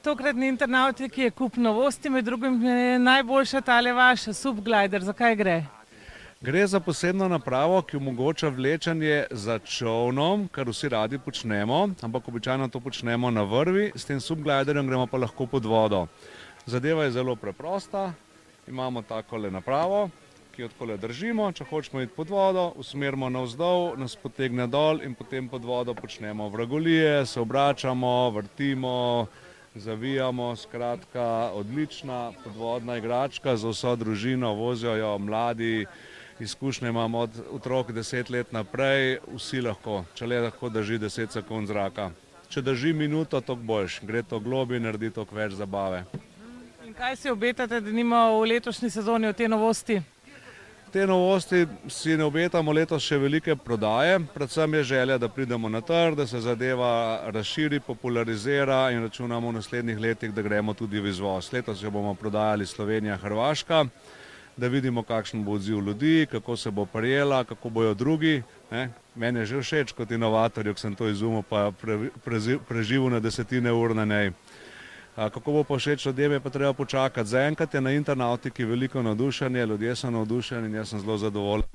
tokratni internautiki je kup novosti, med drugim je najboljša tale vaša SUP-glider. Zakaj gre? Gre za posebno napravo, ki omogoča vlečanje za čolnom, kar vsi radi počnemo, ampak običajno to počnemo na vrvi, s tem SUP-gliderjem gremo pa lahko pod vodo. Zadeva je zelo preprosta, imamo takole napravo, ki jo takole držimo, če hočemo iti pod vodo, usmerimo navzdol, nas potegne dol in potem pod vodo počnemo vragolije, se obračamo, vrtimo, zavijamo, skratka odlična podvodna igračka za vso družino, vozijo jo mladi, izkušnje imamo od otrok 10 let naprej, vsi lahko, če le lahko drži 10 sekund zraka. Če drži minuto, toliko boljš, gre to globi, naredi toliko več zabave. In kaj si obetate, da nima v letošnji sezoni od te novosti? Te novosti si ne obetamo letos še velike prodaje, predvsem je želja, da pridemo na trg, da se zadeva razširi, popularizira in računamo v naslednjih letih, da gremo tudi v izvoz. Letos jo bomo prodajali Slovenija, Hrvaška, da vidimo, kakšen bo odziv ljudi, kako se bo prijela, kako bojo drugi. Meni je že všeč kot inovatorju, ko sem to izumil, pa preživel na desetine ur na njej. Kako bo pa všeč ljudem, je pa treba počakati. Zaenkrat je na internautiki veliko navdušenje, ljudje so navdušeni in jaz sem zelo zadovoljen.